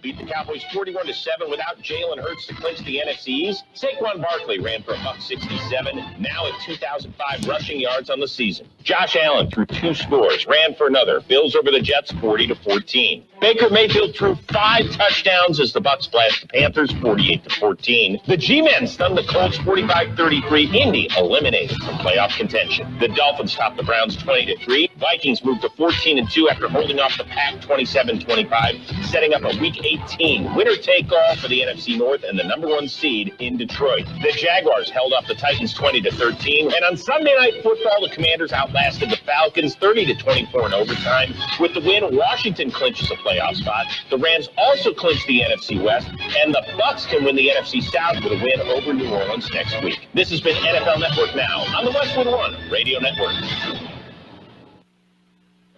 beat the Cowboys 41-7 without Jalen Hurts to clinch the NFC East. Saquon Barkley ran for $167, now at 2,005 rushing yards on the season. Josh Allen threw 2 scores, ran for another. Bills over the Jets 40-14. Baker Mayfield threw 5 touchdowns as the Bucs splashed the Panthers 48-14. The G-Men stunned the Colts 45-33. Indy eliminated from playoff contention. The Dolphins topped the Browns 20-3. Vikings moved to 14-2 after holding off the Pack 27-25, setting up a Week 18 winner-take-all for the NFC North and the number 1 seed in Detroit. The Jaguars held off the Titans 20-13, and on Sunday Night Football, the Commanders outlasted the Falcons 30-24 in overtime. With the win, Washington clinches a playoff spot. The Rams also clinch the NFC West, and the Bucs can win the NFC South with a win over New Orleans next week. This has been NFL Network Now on the Westwood One Radio Network.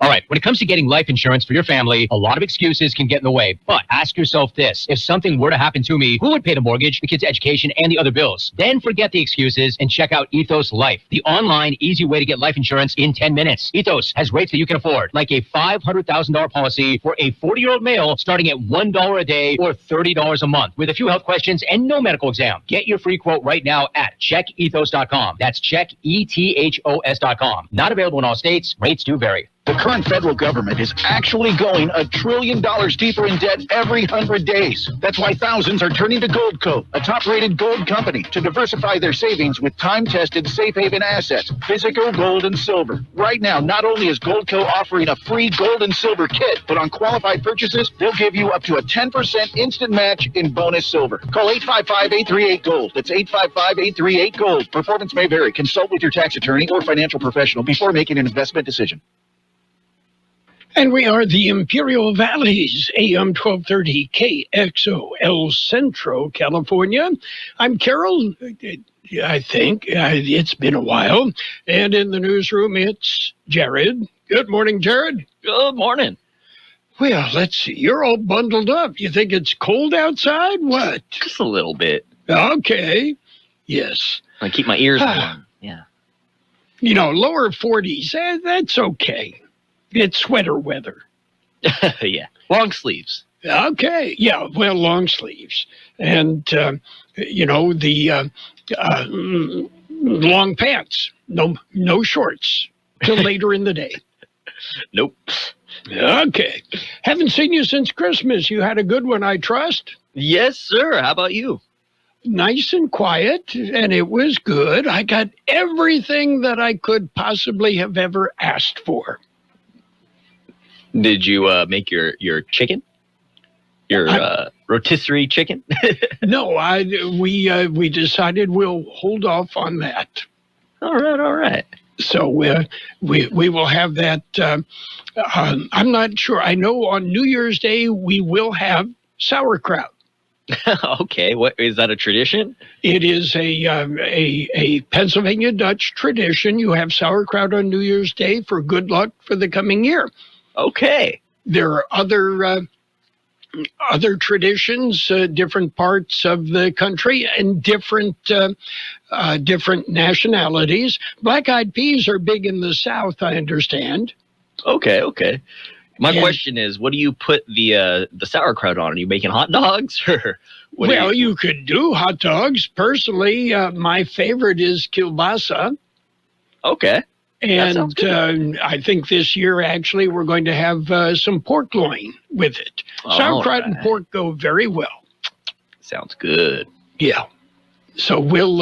All right, when it comes to getting life insurance for your family, a lot of excuses can get in the way. But ask yourself this. If something were to happen to me, who would pay the mortgage, the kids' education, and the other bills? Then forget the excuses and check out Ethos Life, the online, easy way to get life insurance in 10 minutes. Ethos has rates that you can afford, like a $500,000 policy for a 40-year-old male starting at $1 a day or $30 a month, with a few health questions and no medical exam. Get your free quote right now at checkethos.com. That's checkethos.com. Not available in all states. Rates do vary. The current federal government is actually going $1 trillion deeper in debt every 100 days. That's why thousands are turning to Goldco, a top-rated gold company, to diversify their savings with time-tested safe haven assets, physical gold and silver. Right now, not only is Goldco offering a free gold and silver kit, but on qualified purchases, they'll give you up to a 10% instant match in bonus silver. Call 855-838-GOLD. That's 855-838-GOLD. Performance may vary. Consult with your tax attorney or financial professional before making an investment decision. And we are the Imperial Valleys, AM 1230 KXO, El Centro, California. I'm Carroll, I think. It's been a while. And in the newsroom, it's Jared. Good morning, Jared. Good morning. Well, let's see. You're all bundled up. You think it's cold outside? What? Just a little bit. Okay. Yes. I keep my ears warm. Yeah. You know, lower 40s, that's okay. It's sweater weather. Yeah. Long sleeves. Okay. Yeah. Well, long sleeves. And, the long pants. No shorts till later in the day. Nope. Okay. Haven't seen you since Christmas. You had a good one, I trust? Yes, sir. How about you? Nice and quiet, and it was good. I got everything that I could possibly have ever asked for. Did you make your chicken? Your rotisserie chicken? No, we decided we'll hold off on that. All right. So we will have that. I'm not sure. I know on New Year's Day we will have sauerkraut. Okay, what is that, a tradition? It is a Pennsylvania Dutch tradition. You have sauerkraut on New Year's Day for good luck for the coming year. Okay. There are other traditions, different parts of the country, and different nationalities. Black-eyed peas are big in the South, I understand. Okay. My question is, what do you put the sauerkraut on? Are you making hot dogs, or what? Well, you could do hot dogs. Personally, my favorite is kielbasa. Okay. And I think this year, actually, we're going to have some pork loin with it. Sauerkraut and pork go very well. Sounds good. Yeah. So we'll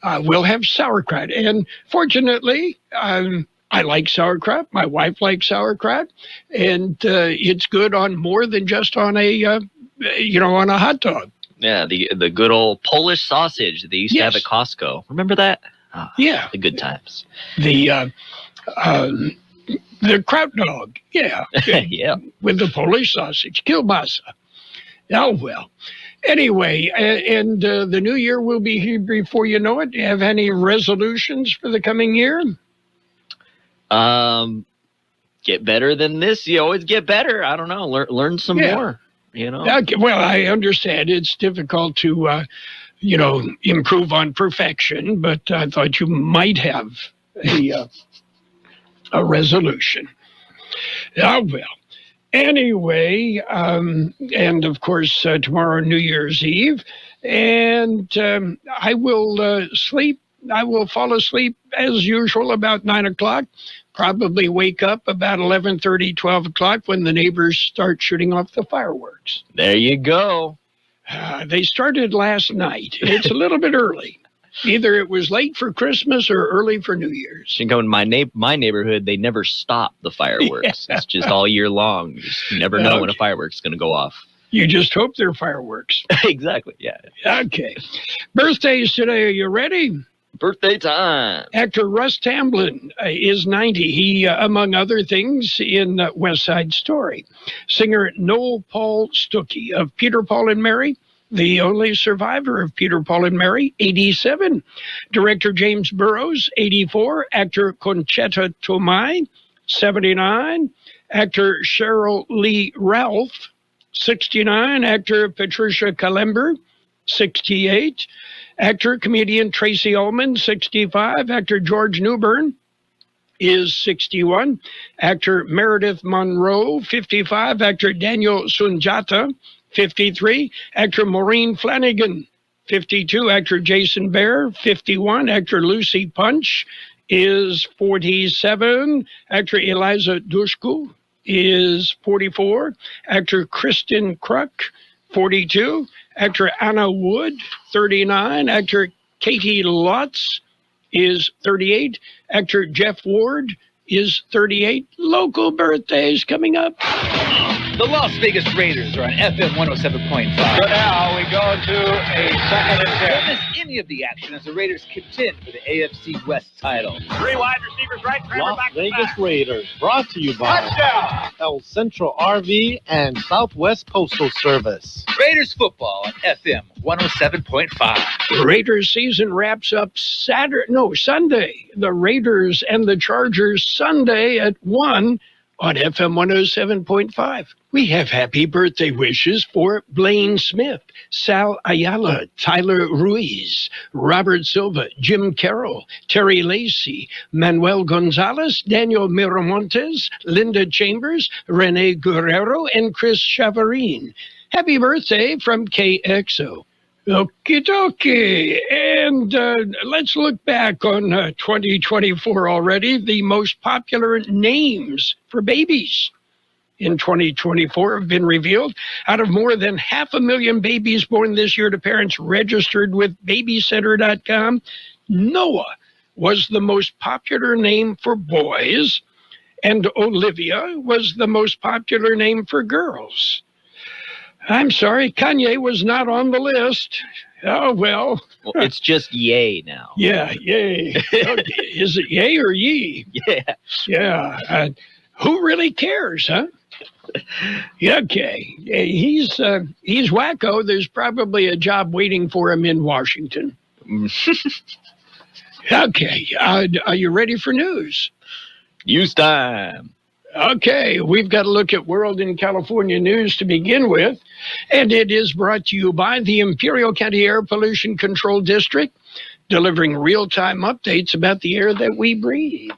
have sauerkraut. And fortunately, I like sauerkraut. My wife likes sauerkraut. And it's good on more than just on on a hot dog. Yeah, the good old Polish sausage that they used to have at Costco. Remember that? Oh, yeah. The good times. The kraut dog. Yeah. Yeah. With the Polish sausage, kielbasa. Oh, well. Anyway, and the new year will be here before you know it. Do you have any resolutions for the coming year? Get better than this. You always get better. I don't know. Learn some more, Okay, well, I understand it's difficult to, improve on perfection, but I thought you might have a resolution. Oh, well. Anyway, and of course, tomorrow, New Year's Eve, and I will sleep. I will fall asleep as usual about 9 o'clock, probably wake up about 11:30, 12 o'clock when the neighbors start shooting off the fireworks. There you go. They started last night. It's a little bit early. Either it was late for Christmas or early for New Year's. You know, in my neighborhood, they never stop the fireworks. Yeah. It's just all year long. You just never know when a firework's going to go off. You just hope they're fireworks. Exactly, yeah. Okay. Birthdays today. Are you ready? Birthday time. Actor Russ Tamblyn is 90. He, among other things, in West Side Story. Singer Noel Paul Stuckey of Peter, Paul and Mary, the only survivor of Peter, Paul and Mary, 87. Director James Burrows, 84. Actor Conchetta Tomei, 79. Actor Cheryl Lee Ralph, 69. Actor Patricia Kalember, 68. Actor, comedian Tracy Ullman, 65. Actor George Newbern is 61. Actor Meredith Monroe, 55. Actor Daniel Sunjata, 53. Actor Maureen Flanagan, 52. Actor Jason Bear, 51. Actor Lucy Punch is 47. Actor Eliza Dushku is 44. Actor Kristen Kruk, 42. Actor Anna Wood, 39. Actor Katie Lotz is 38. Actor Jeff Ward is 38. Local birthdays coming up. The Las Vegas Raiders are on FM 107.5. So now we go to a second and 10. Don't miss any of the action as the Raiders contend for the AFC West title. 3 wide receivers right, Kramer Las back to Vegas back. Raiders, brought to you by Touchdown! El Centro RV and Southwest Postal Service. Raiders football on FM 107.5. Raiders season wraps up Sunday. The Raiders and the Chargers Sunday at 1 on FM 107.5. We have happy birthday wishes for Blaine Smith, Sal Ayala, Tyler Ruiz, Robert Silva, Jim Carroll, Terry Lacey, Manuel Gonzalez, Daniel Miramontes, Linda Chambers, Rene Guerrero, and Chris Chavarin. Happy birthday from KXO. Okie dokie. And let's look back on 2024 already. The most popular names for babies in 2024 have been revealed. Out of more than 500,000 babies born this year to parents registered with babycenter.com, Noah was the most popular name for boys, and Olivia was the most popular name for girls. I'm sorry, Kanye was not on the list. Oh, well. Well, it's just yay now. Yeah, yay. Okay. Is it yay or ye? Yeah. Yeah. Who really cares, huh? Okay. He's wacko. There's probably a job waiting for him in Washington. Okay. Are you ready for news? News time. Okay, we've got to look at World in California news to begin with, and it is brought to you by the Imperial County Air Pollution Control District, delivering real-time updates about the air that we breathe.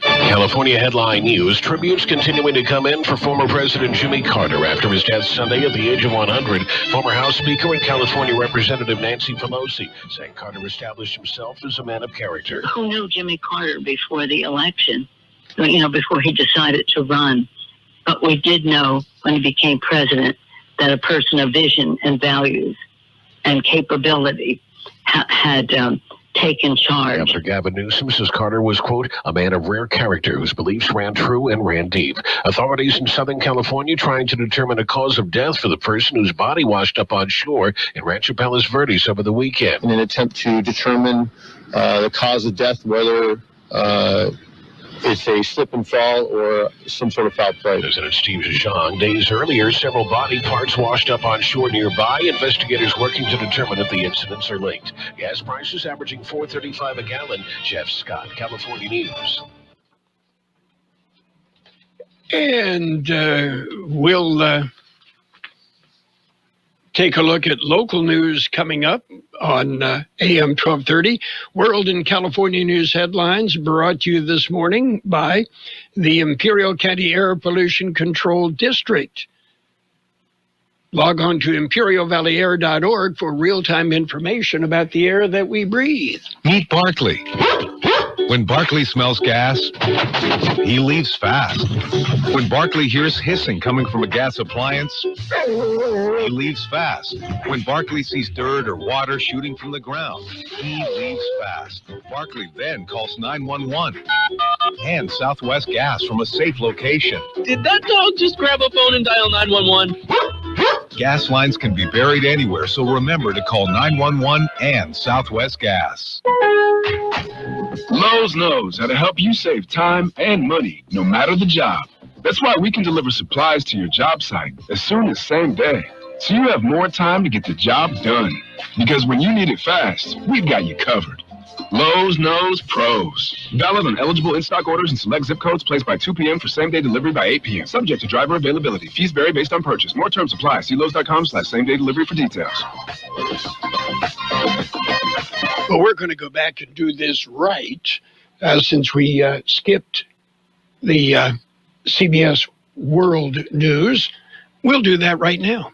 California headline news. Tributes continuing to come in for former President Jimmy Carter after his death Sunday at the age of 100. Former House Speaker and California Representative Nancy Pelosi saying Carter established himself as a man of character. Who knew Jimmy Carter before the election? Before he decided to run. But we did know when he became president that a person of vision and values and capability had taken charge. After Gavin Newsom says Carter was, quote, a man of rare character whose beliefs ran true and ran deep. Authorities in Southern California trying to determine a cause of death for the person whose body washed up on shore in Rancho Palos Verdes over the weekend. In an attempt to determine the cause of death, whether it's a slip and fall or some sort of foul play. President Steve Zhang. Days earlier, several body parts washed up on shore nearby. Investigators working to determine if the incidents are linked. Gas prices averaging $4.35 a gallon. Jeff Scott, California News. And we'll Take a look at local news coming up on AM 1230. World and California News headlines brought to you this morning by the Imperial County Air Pollution Control District. Log on to imperialvalleyair.org for real-time information about the air that we breathe. Meet Barkley. When Barkley smells gas, he leaves fast. When Barkley hears hissing coming from a gas appliance, he leaves fast. When Barkley sees dirt or water shooting from the ground, he leaves fast. Barkley then calls 911 and Southwest Gas from a safe location. Did that dog just grab a phone and dial 911? Gas lines can be buried anywhere, so remember to call 911 and Southwest Gas. Lowe's knows how to help you save time and money, no matter the job. That's why we can deliver supplies to your job site as soon as same day, so you have more time to get the job done. Because when you need it fast, we've got you covered. Lowe's knows pros. Valid on eligible in-stock orders and select zip codes, placed by 2 p.m. for same-day delivery by 8 p.m. Subject to driver availability. Fees vary based on purchase. More terms apply. See Lowe's.com/same-day delivery for details. Well, we're going to go back and do this right, since we skipped the CBS World News. We'll do that right now.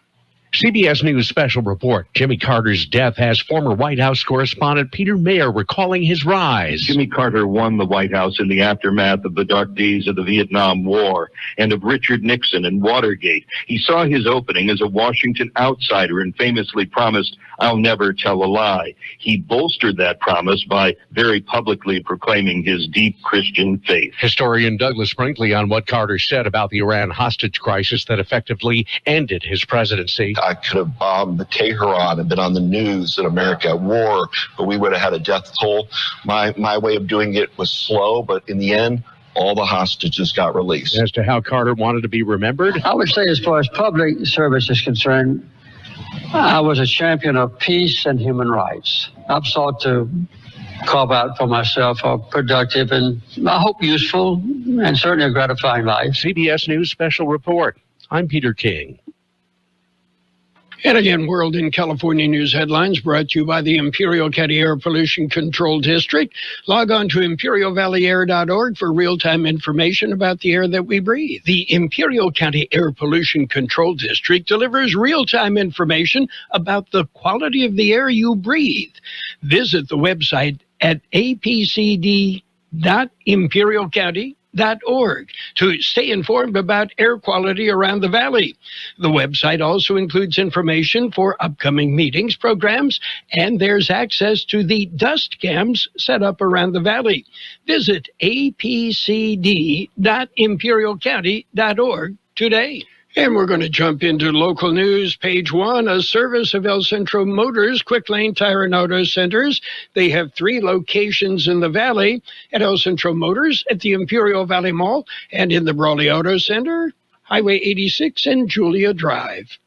CBS News special report. Jimmy Carter's death has former White House correspondent Peter Mayer recalling his rise. Jimmy Carter won the White House in the aftermath of the dark days of the Vietnam War and of Richard Nixon and Watergate. He saw his opening as a Washington outsider and famously promised, "I'll never tell a lie." He bolstered that promise by very publicly proclaiming his deep Christian faith. Historian Douglas Brinkley on what Carter said about the Iran hostage crisis that effectively ended his presidency. I could have bombed Tehran and been on the news in America at war, but we would have had a death toll. My way of doing it was slow, but in the end, all the hostages got released. As to how Carter wanted to be remembered? I would say as far as public service is concerned, I was a champion of peace and human rights. I've sought to carve out for myself a productive and, I hope, useful and certainly a gratifying life. CBS News special report. I'm Peter King. And again, World in California News headlines brought to you by the Imperial County Air Pollution Control District. Log on to imperialvalleyair.org for real-time information about the air that we breathe. The Imperial County Air Pollution Control District delivers real-time information about the quality of the air you breathe. Visit the website at apcd.imperialcounty.org to stay informed about air quality around the valley. The website also includes information for upcoming meetings, programs, and there's access to the dust cams set up around the valley. Visit apcd.imperialcounty.org today. And we're going to jump into local news. Page 1, a service of El Centro Motors Quick Lane Tire and Auto Centers. They have 3 locations in the valley: at El Centro Motors, at the Imperial Valley Mall, and in the Brawley Auto Center, Highway 86 and Julia Drive.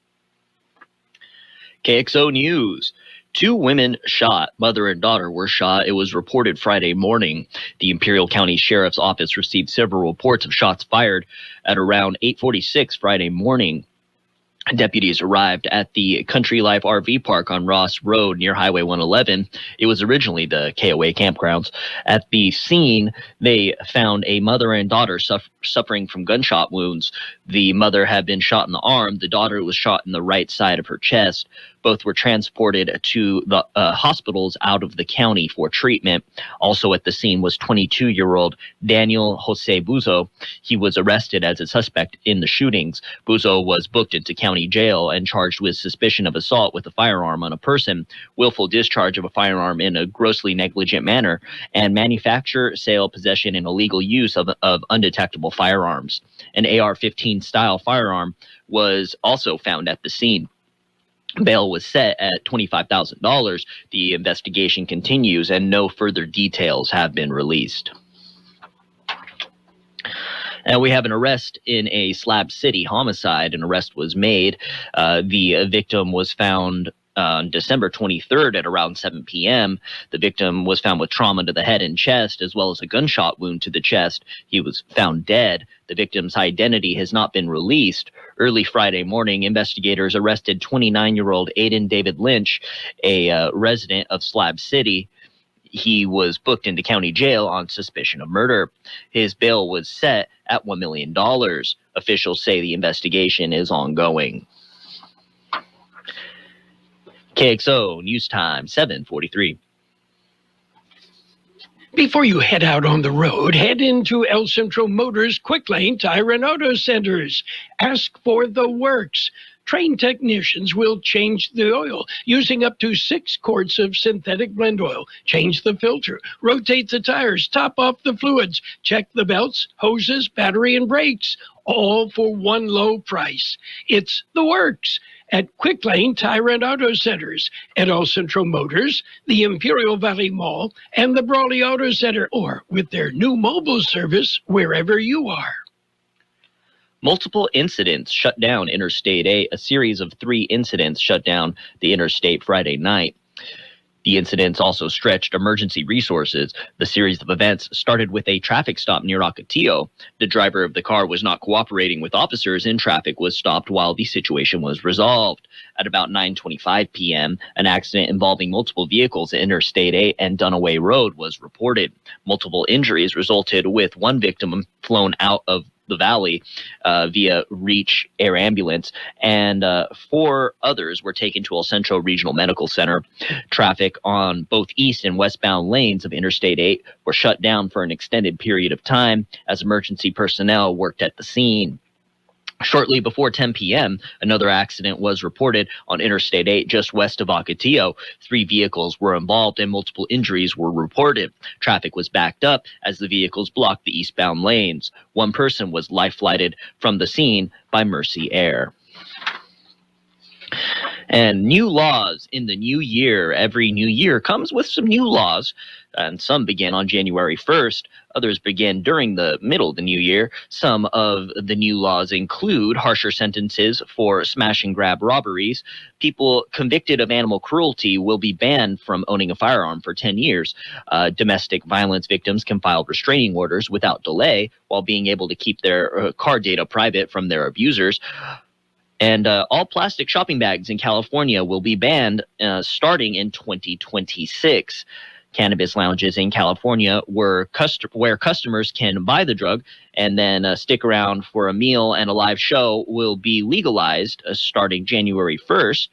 KXO News. 2 women shot. Mother and daughter were shot. It was reported Friday morning. The Imperial County Sheriff's Office received several reports of shots fired at around 8:46 Friday morning. Deputies arrived at the Country Life RV Park on Ross Road near Highway 111. It was originally the KOA campgrounds. At the scene, they found a mother and daughter suffering from gunshot wounds. The mother had been shot in the arm. The daughter was shot in the right side of her chest. Both were transported to the hospitals out of the county for treatment. Also at the scene was 22-year-old Daniel Jose Buzo. He was arrested as a suspect in the shootings. Buzo was booked into county jail and charged with suspicion of assault with a firearm on a person, willful discharge of a firearm in a grossly negligent manner, and manufacture, sale, possession, and illegal use of undetectable firearms. An AR-15 style firearm was also found at the scene. Bail was set at $25,000. The investigation continues and no further details have been released. And we have an arrest in a Slab City homicide. An arrest was made. The victim was found On December 23rd at around 7 p.m., the victim was found with trauma to the head and chest, as well as a gunshot wound to the chest. He was found dead. The victim's identity has not been released. Early Friday morning, investigators arrested 29-year-old Aiden David Lynch, a resident of Slab City. He was booked into county jail on suspicion of murder. His bail was set at $1 million. Officials say the investigation is ongoing. KXO News Time, 7:43. Before you head out on the road, head into El Centro Motors Quick Lane Tire and Auto Centers. Ask for the works. Trained technicians will change the oil using up to 6 quarts of synthetic blend oil. Change the filter, rotate the tires, top off the fluids, check the belts, hoses, battery, and brakes, all for one low price. It's the works at Quick Lane Tire and Auto Centers, at El Centro Motors, the Imperial Valley Mall, and the Brawley Auto Center, or with their new mobile service wherever you are. Multiple incidents shut down Interstate 8. A series of 3 incidents shut down the interstate Friday night. The incidents also stretched emergency resources. The series of events started with a traffic stop near Ocotillo. The driver of the car was not cooperating with officers, and traffic was stopped while the situation was resolved. At about 9:25 p.m., an accident involving multiple vehicles at Interstate 8 and Dunaway Road was reported. Multiple injuries resulted, with one victim flown out of the valley via Reach Air Ambulance, and 4 others were taken to El Centro Regional Medical Center. Traffic on both east and westbound lanes of Interstate 8 were shut down for an extended period of time as emergency personnel worked at the scene. Shortly before 10 p.m., another accident was reported on Interstate 8 just west of Ocotillo. 3 vehicles were involved and multiple injuries were reported. Traffic was backed up as the vehicles blocked the eastbound lanes. 1 person was life-flighted from the scene by Mercy Air. And new laws in the new year. Every new year comes with some new laws, and some begin on January 1st. Others begin during the middle of the new year. Some of the new laws include harsher sentences for smash and grab robberies. People convicted of animal cruelty will be banned from owning a firearm for 10 years. Domestic violence victims can file restraining orders without delay while being able to keep their car data private from their abusers. And all plastic shopping bags in California will be banned starting in 2026. Cannabis lounges in California where customers can buy the drug and then stick around for a meal and a live show will be legalized starting January 1st.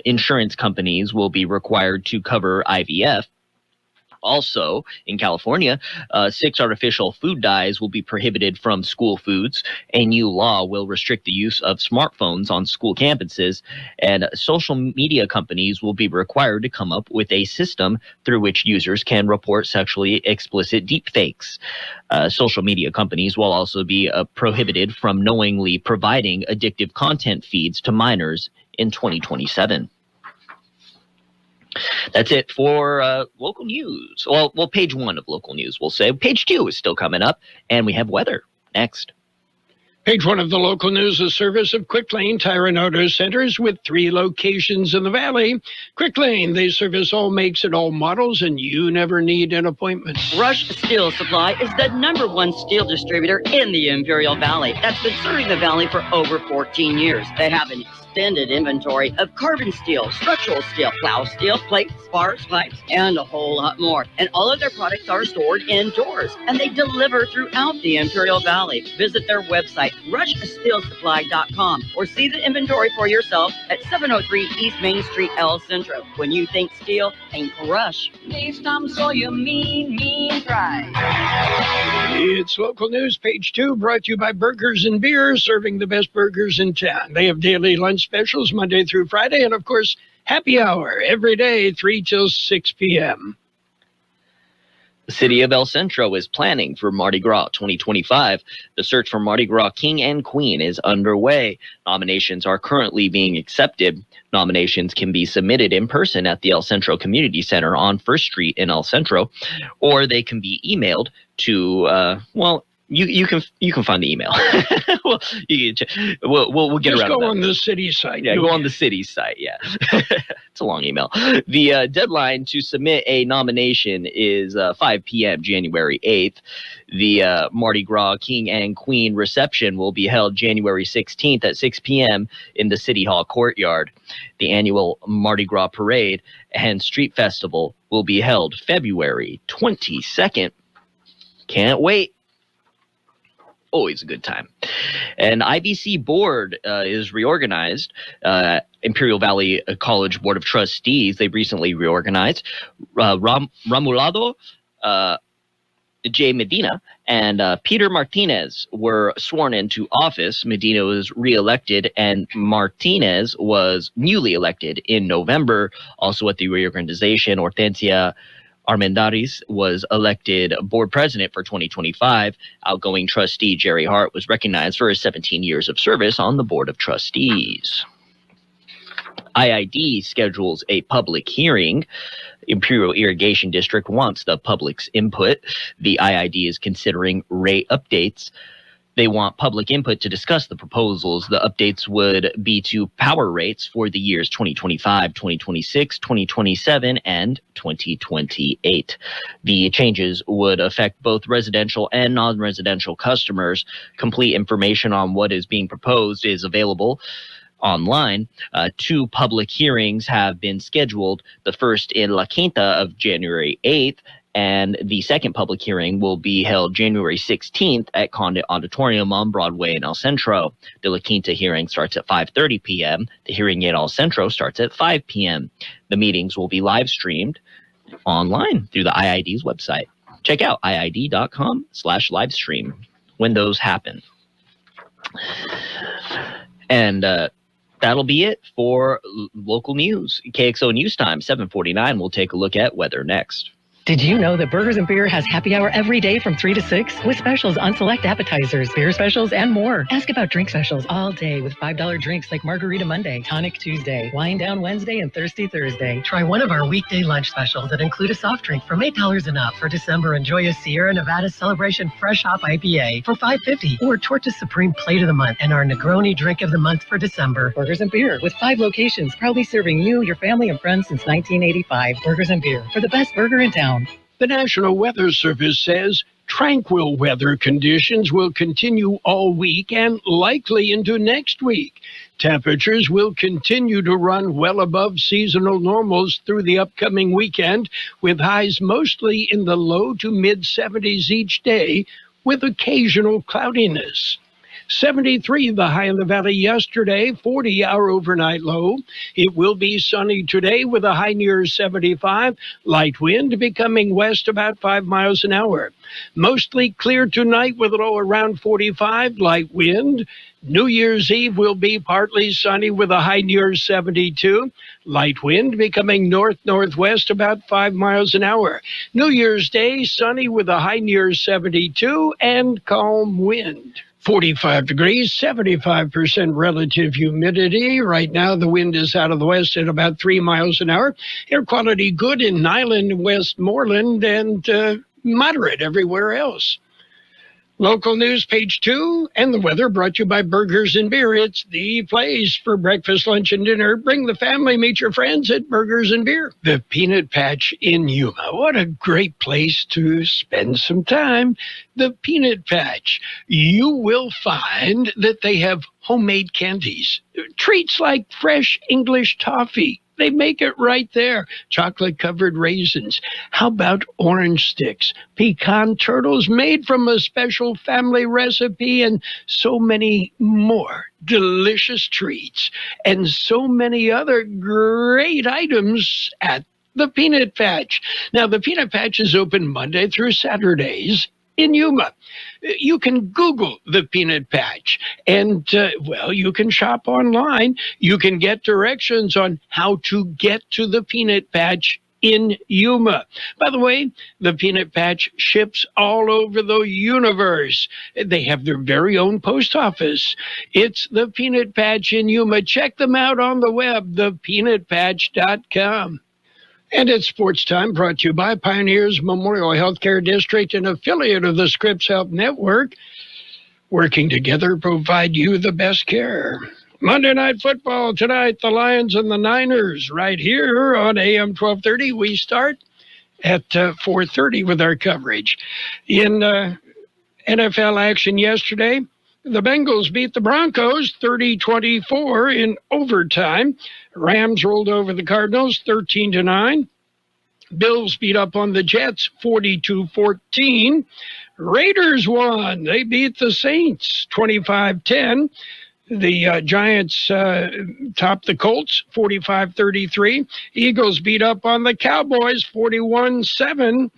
Insurance companies will be required to cover IVF. Also, in California, 6 artificial food dyes will be prohibited from school foods. A new law will restrict the use of smartphones on school campuses, and social media companies will be required to come up with a system through which users can report sexually explicit deepfakes. Social media companies will also be prohibited from knowingly providing addictive content feeds to minors in 2027. That's it for local news. Well, page 1 of local news, we'll say. Page 2 is still coming up, and we have weather next. Page 1 of the local news, a service of Quick Lane Tire and Auto Centers with 3 locations in the valley. Quick Lane, they service all makes and all models, and you never need an appointment. Rush Steel Supply is the #1 steel distributor in the Imperial Valley that's been serving the valley for over 14 years. They have an extended inventory of carbon steel, structural steel, plow steel, plates, bars, pipes, and a whole lot more. And all of their products are stored indoors, and they deliver throughout the Imperial Valley. Visit their website, rushsteelsupply.com, or see the inventory for yourself at 703 East Main Street, El Centro. When you think steel, think Rush. It's local news, page 2, brought to you by Burgers and Beer, serving the best burgers in town. They have daily lunch specials Monday through Friday, and of course, happy hour every day, 3 till 6 p.m. The city of El Centro is planning for Mardi Gras 2025. The search for Mardi Gras King and Queen is underway. Nominations are currently being accepted. Nominations can be submitted in person at the El Centro Community Center on 1st Street in El Centro, or they can be emailed to, You can find the email. we'll get Just around. Go on the city site. Yeah, go on the city site. Yeah, it's a long email. The deadline to submit a nomination is 5 p.m. January 8th. The Mardi Gras King and Queen reception will be held January 16th at 6 p.m. in the City Hall courtyard. The annual Mardi Gras parade and street festival will be held February 22nd. Can't wait. Always a good time. An IBC board is reorganized. Imperial Valley College Board of Trustees, they recently reorganized. Ramulado J. Medina and Peter Martinez were sworn into office. Medina was reelected and Martinez was newly elected in November. Also at the reorganization, Hortensia Armendariz was elected board president for 2025. Outgoing trustee Jerry Hart was recognized for his 17 years of service on the board of trustees. IID schedules a public hearing. Imperial Irrigation District wants the public's input. The IID is considering rate updates. They want public input to discuss the proposals. The updates would be to power rates for the years 2025, 2026, 2027, and 2028. The changes would affect both residential and non-residential customers. Complete information on what is being proposed is available online. 2 public hearings have been scheduled. The first in La Quinta of January 8th, and the second public hearing will be held January 16th at Condit Auditorium on Broadway in El Centro. The La Quinta hearing starts at 5:30 p.m. The hearing in El Centro starts at 5 p.m. The meetings will be live streamed online through the IID's website. Check out iid.com/livestream when those happen. And that'll be it for local news. KXO News Time, 7:49. We'll take a look at weather next. Did you know that Burgers & Beer has happy hour every day from 3 to 6 with specials on select appetizers, beer specials, and more? Ask about drink specials all day with $5 drinks like Margarita Monday, Tonic Tuesday, Wine Down Wednesday, and Thirsty Thursday. Try one of our weekday lunch specials that include a soft drink from $8 and up. For December, enjoy a Sierra Nevada Celebration Fresh Hop IPA for $5.50 or Torta Supreme Plate of the Month and our Negroni Drink of the Month for December. Burgers & Beer with 5 locations, proudly serving you, your family, and friends since 1985. Burgers & Beer for the best burger in town. The National Weather Service says tranquil weather conditions will continue all week and likely into next week. Temperatures will continue to run well above seasonal normals through the upcoming weekend, with highs mostly in the low to mid-70s each day, with occasional cloudiness. 73 the high in the valley yesterday, 40 our overnight low. It will be sunny today with a high near 75, light wind becoming west about 5 miles an hour. Mostly clear tonight with a low around 45, light wind. New Year's Eve will be partly sunny with a high near 72, light wind becoming north-northwest about 5 miles an hour. New Year's Day, sunny with a high near 72 and calm wind. 45 degrees, 75% relative humidity. Right now, the wind is out of the west at about 3 miles an hour. Air quality good in Niland and Westmoreland and moderate everywhere else. Local news, page 2, and the weather brought to you by Burgers & Beer. It's the place for breakfast, lunch, and dinner. Bring the family, meet your friends at Burgers & Beer. The Peanut Patch in Yuma. What a great place to spend some time. The Peanut Patch. You will find that they have homemade candies. Treats like fresh English toffee. They make it right there. Chocolate-covered raisins. How about orange sticks? Pecan turtles made from a special family recipe, and so many more delicious treats. And so many other great items at the Peanut Patch. Now, the Peanut Patch is open Monday through Saturdays in Yuma. You can Google the Peanut Patch, and, you can shop online. You can get directions on how to get to the Peanut Patch in Yuma. By the way, the Peanut Patch ships all over the universe. They have their very own post office. It's the Peanut Patch in Yuma. Check them out on the web, thepeanutpatch.com. And it's Sports Time, brought to you by Pioneers Memorial Healthcare District, an affiliate of the Scripps Health Network, working together to provide you the best care. Monday Night Football tonight, the Lions and the Niners, right here on AM 1230. We start at 4:30 with our coverage. In NFL action yesterday, the Bengals beat the Broncos 30-24 in overtime. Rams rolled over the Cardinals 13-9. Bills beat up on the Jets 42-14. Raiders won. They beat the Saints 25-10. The Giants topped the Colts 45-33. Eagles beat up on the Cowboys 41-7.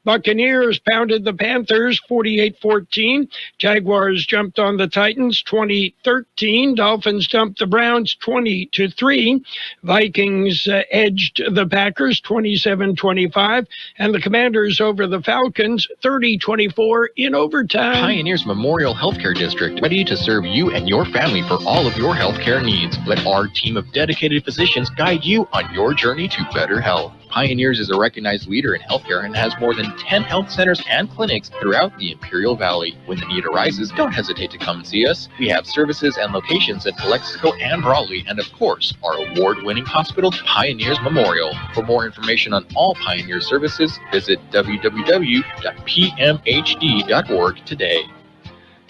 Buccaneers pounded the Panthers 48-14. Jaguars jumped on the Titans 20-13. Dolphins dumped the Browns 20-3. Vikings edged the Packers 27-25. And the Commanders over the Falcons 30-24 in overtime. Pioneers Memorial Healthcare District, ready to serve you and your family for all of your healthcare needs. Let our team of dedicated physicians guide you on your journey to better health. Pioneers is a recognized leader in healthcare and has more than 10 health centers and clinics throughout the Imperial Valley. When the need arises, don't hesitate to come and see us. We have services and locations in Calexico and Raleigh, and of course, our award-winning hospital, Pioneers Memorial. For more information on all Pioneer services, visit www.pmhd.org today.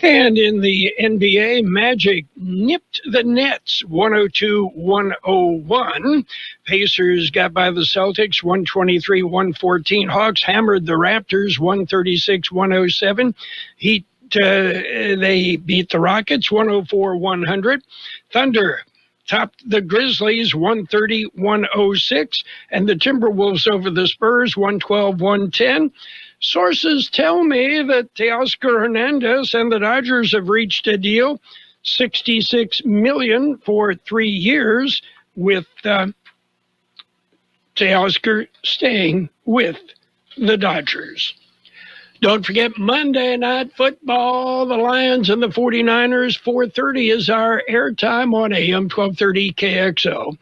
And in the NBA, Magic nipped the Nets 102-101. Pacers got by the Celtics 123-114. Hawks hammered the Raptors 136-107. Heat, they beat the Rockets 104-100. Thunder topped the Grizzlies 130-106. And the Timberwolves over the Spurs 112-110. Sources tell me that Teoscar Hernandez and the Dodgers have reached a deal, $66 million for 3 years, with Teoscar staying with the Dodgers. Don't forget Monday Night Football, the Lions and the 49ers. 4:30 is our airtime on AM 1230 KXO.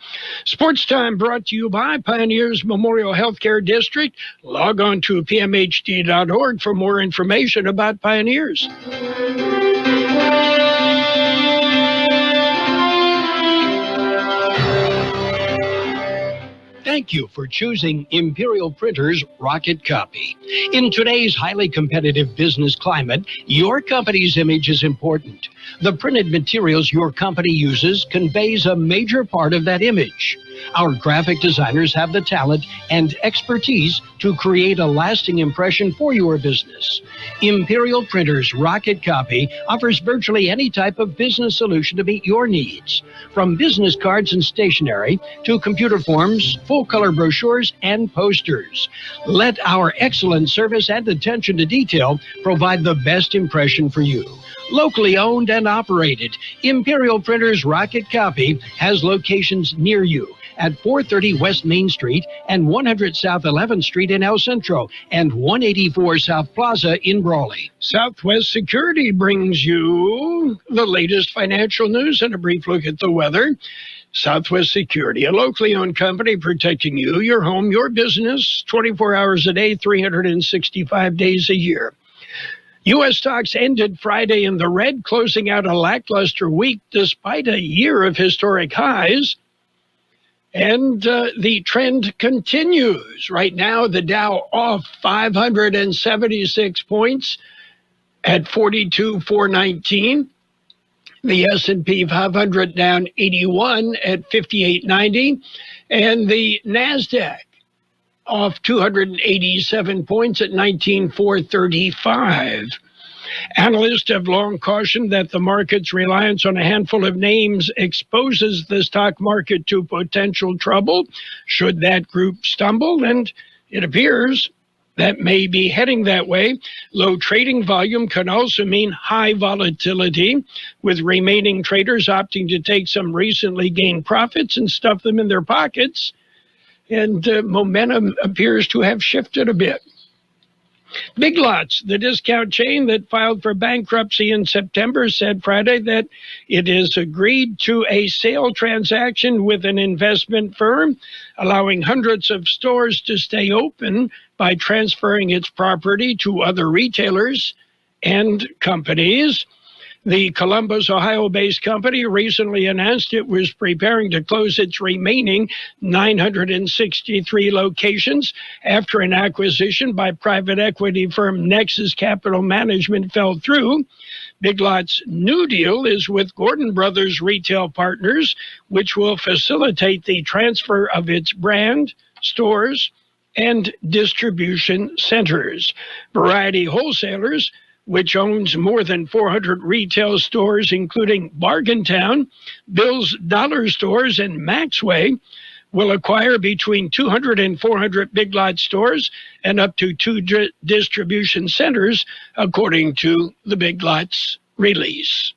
Sports Time brought to you by Pioneers Memorial Healthcare District. Log on to pmhd.org for more information about Pioneers. Thank you for choosing Imperial Printers Rocket Copy. In today's highly competitive business climate, your company's image is important. The printed materials your company uses conveys a major part of that image. Our graphic designers have the talent and expertise to create a lasting impression for your business. Imperial Printers Rocket Copy offers virtually any type of business solution to meet your needs, from business cards and stationery to computer forms, full-color brochures, and posters. Let our excellent service and attention to detail provide the best impression for you. Locally owned and operated, Imperial Printers Rocket Copy has locations near you at 430 West Main Street and 100 South 11th Street in El Centro and 184 South Plaza in Brawley. Southwest Security brings you the latest financial news and a brief look at the weather. Southwest Security, a locally owned company protecting you, your home, your business, 24 hours a day, 365 days a year. U.S. stocks ended Friday in the red, closing out a lackluster week despite a year of historic highs. And the trend continues. Right now, the Dow off 576 points at 42,419. The S&P 500 down 81 at 5890. And the NASDAQ off 287 points at 19,435. Analysts have long cautioned that the market's reliance on a handful of names exposes the stock market to potential trouble should that group stumble, and it appears that may be heading that way. Low trading volume can also mean high volatility, with remaining traders opting to take some recently gained profits and stuff them in their pockets, and momentum appears to have shifted a bit. Big Lots, the discount chain that filed for bankruptcy in September, said Friday that it has agreed to a sale transaction with an investment firm, allowing hundreds of stores to stay open by transferring its property to other retailers and companies. The Columbus, Ohio-based company recently announced it was preparing to close its remaining 963 locations after an acquisition by private equity firm Nexus Capital Management fell through. Big Lots' new deal is with Gordon Brothers Retail Partners, which will facilitate the transfer of its brand, stores, and distribution centers. Variety Wholesalers, which owns more than 400 retail stores, including Bargain Town, Bill's Dollar Stores, and Maxway, will acquire between 200 and 400 Big Lots stores and up to 2 distribution centers, according to the Big Lots release.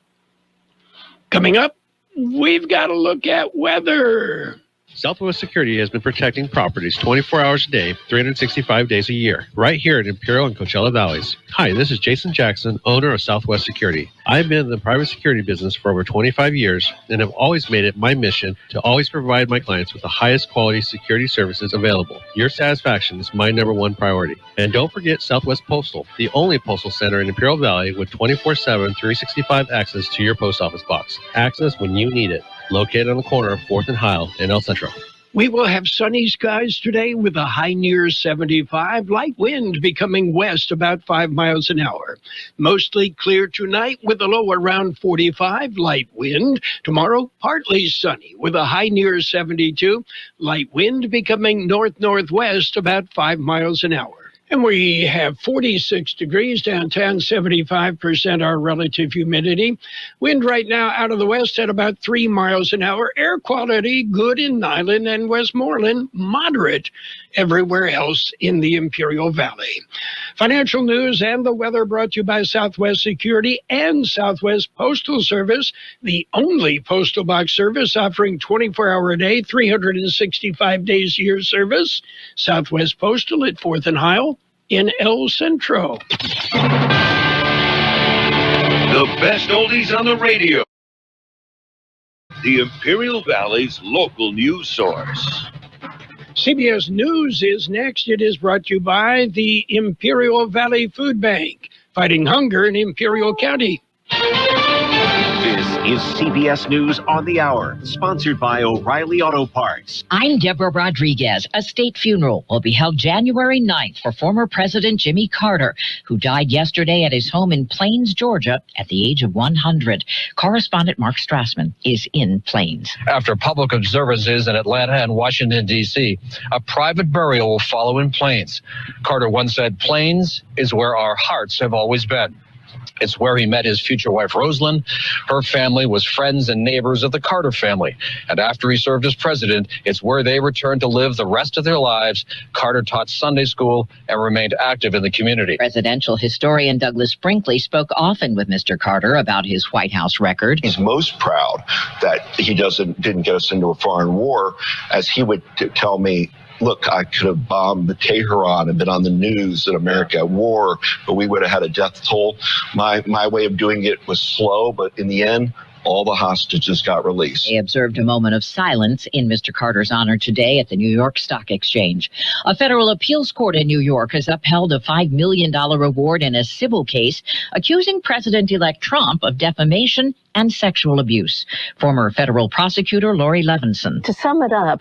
Coming up, we've got to look at weather. Southwest Security has been protecting properties 24 hours a day, 365 days a year, right here in Imperial and Coachella Valleys. Hi, this is Jason Jackson, owner of Southwest Security. I've been in the private security business for over 25 years and have always made it my mission to always provide my clients with the highest quality security services available. Your satisfaction is my number one priority. And don't forget Southwest Postal, the only postal center in Imperial Valley with 24/7, 365 access to your post office box. Access when you need it. Located on the corner of 4th and Heil in El Centro. We will have sunny skies today with a high near 75, light wind becoming west about 5 miles an hour. Mostly clear tonight with a low around 45, light wind. Tomorrow, partly sunny with a high near 72, light wind becoming north-northwest about 5 miles an hour. And we have 46 degrees downtown, 75% our relative humidity. Wind right now out of the west at about 3 miles an hour. Air quality good in Niland and Westmoreland, moderate everywhere else in the Imperial Valley. Financial news and the weather brought to you by Southwest Security and Southwest Postal Service, the only postal box service offering 24-hour a day, 365 days a year service. Southwest Postal at 4th and Heil in El Centro. The best oldies on the radio. The Imperial Valley's local news source. CBS News is next. It is brought to you by the Imperial Valley Food Bank, fighting hunger in Imperial County. This is CBS News on the Hour, sponsored by O'Reilly Auto Parts. I'm Deborah Rodriguez. A state funeral will be held January 9th for former President Jimmy Carter, who died yesterday at his home in Plains, Georgia, at the age of 100. Correspondent Mark Strassman is in Plains. After public observances in Atlanta and Washington, D.C., a private burial will follow in Plains. Carter once said, "Plains is where our hearts have always been." It's where he met his future wife, Rosalind. Her family was friends and neighbors of the Carter family. And after he served as president, it's where they returned to live the rest of their lives. Carter taught Sunday school and remained active in the community. Presidential historian Douglas Brinkley spoke often with Mr. Carter about his White House record. He's most proud that he didn't get us into a foreign war, as he would tell me, look, I could have bombed the Tehran and been on the news in America at war, but we would have had a death toll. My way of doing it was slow, but in the end, all the hostages got released. They observed a moment of silence in Mr. Carter's honor today at the New York Stock Exchange. A federal appeals court in New York has upheld a $5 million reward in a civil case accusing President-elect Trump of defamation and sexual abuse. Former federal prosecutor Lori Levinson. To sum it up,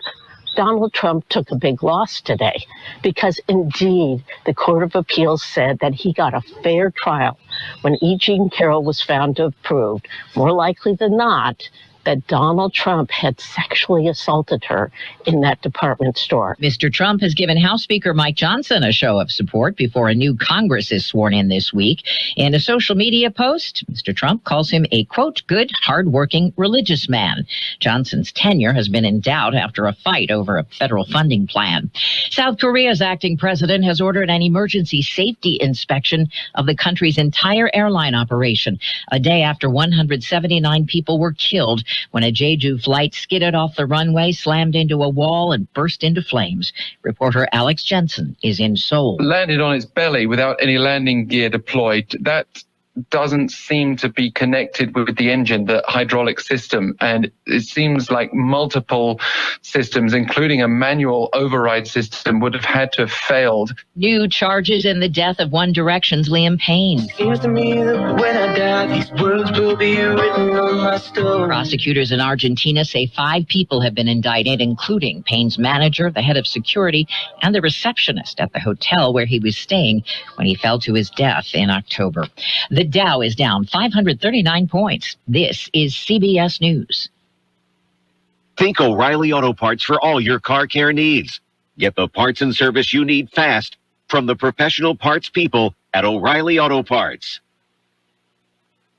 Donald Trump took a big loss today because, indeed, the Court of Appeals said that he got a fair trial when E. Jean Carroll was found to have proved, more likely than not, that Donald Trump had sexually assaulted her in that department store. Mr. Trump has given House Speaker Mike Johnson a show of support before a new Congress is sworn in this week. In a social media post, Mr. Trump calls him a, quote, good, hardworking, religious man. Johnson's tenure has been in doubt after a fight over a federal funding plan. South Korea's acting president has ordered an emergency safety inspection of the country's entire airline operation, a day after 179 people were killed when a Jeju flight skidded off the runway, slammed into a wall, and burst into flames. Reporter Alex Jensen is in Seoul. Landed on its belly without any landing gear deployed. That doesn't seem to be connected with the engine, the hydraulic system, and it seems like multiple systems, including a manual override system, would have had to have failed. New charges in the death of One Direction's Liam Payne. Seems to me that when I die, these words will be written on my stone. Prosecutors in Argentina say 5 people have been indicted, including Payne's manager, the head of security, and the receptionist at the hotel where he was staying when he fell to his death in October. The Dow is down 539 points. This is CBS News. Think O'Reilly Auto Parts for all your car care needs. Get the parts and service you need fast from the professional parts people at O'Reilly Auto Parts.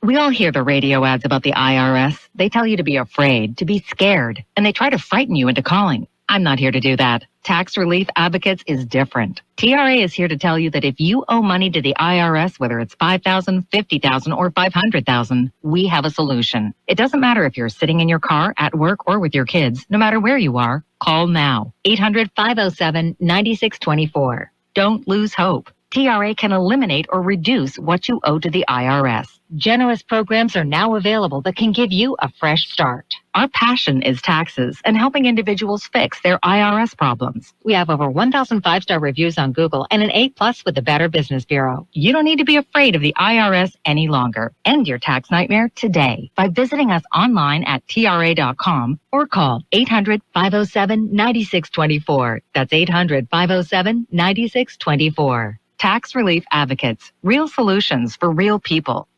We all hear the radio ads about the IRS. They tell you to be afraid, to be scared, and they try to frighten you into calling. I'm not here to do that. Tax Relief Advocates is different. TRA is here to tell you that if you owe money to the IRS, whether it's $5,000, $50,000, or $500,000, we have a solution. It doesn't matter if you're sitting in your car, at work, or with your kids. No matter where you are, call now. 800-507-9624. Don't lose hope. TRA can eliminate or reduce what you owe to the IRS. Generous programs are now available that can give you a fresh start. Our passion is taxes and helping individuals fix their IRS problems. We have over 1,000 5-star reviews on Google and an A+ with the Better Business Bureau. You don't need to be afraid of the IRS any longer. End your tax nightmare today by visiting us online at TRA.com or call 800-507-9624. That's 800-507-9624. Tax Relief Advocates. Real solutions for real people.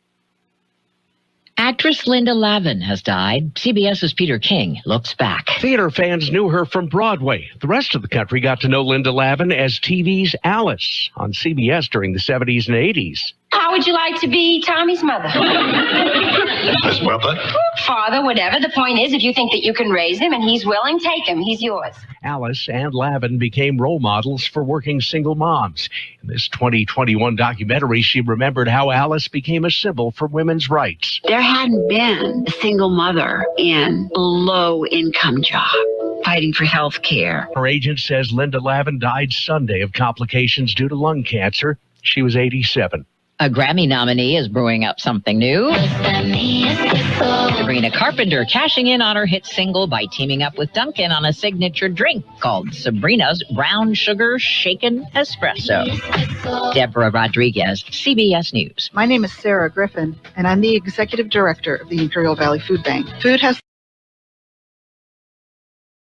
Actress Linda Lavin has died. CBS's Peter King looks back. Theater fans knew her from Broadway. The rest of the country got to know Linda Lavin as TV's Alice on CBS during the 70s and 80s. How would you like to be Tommy's mother? His mother? Father, whatever. The point is, if you think that you can raise him and he's willing, take him. He's yours. Alice and Lavin became role models for working single moms. In this 2021 documentary, she remembered how Alice became a symbol for women's rights. There hadn't been a single mother in a low-income job fighting for health care. Her agent says Linda Lavin died Sunday of complications due to lung cancer. She was 87. A Grammy nominee is brewing up something new. Sabrina Carpenter cashing in on her hit single by teaming up with Dunkin' on a signature drink called Sabrina's Brown Sugar Shaken Espresso. Deborah Rodriguez, CBS News. My name is Sarah Griffin, and I'm the Executive Director of the Imperial Valley Food Bank. Food has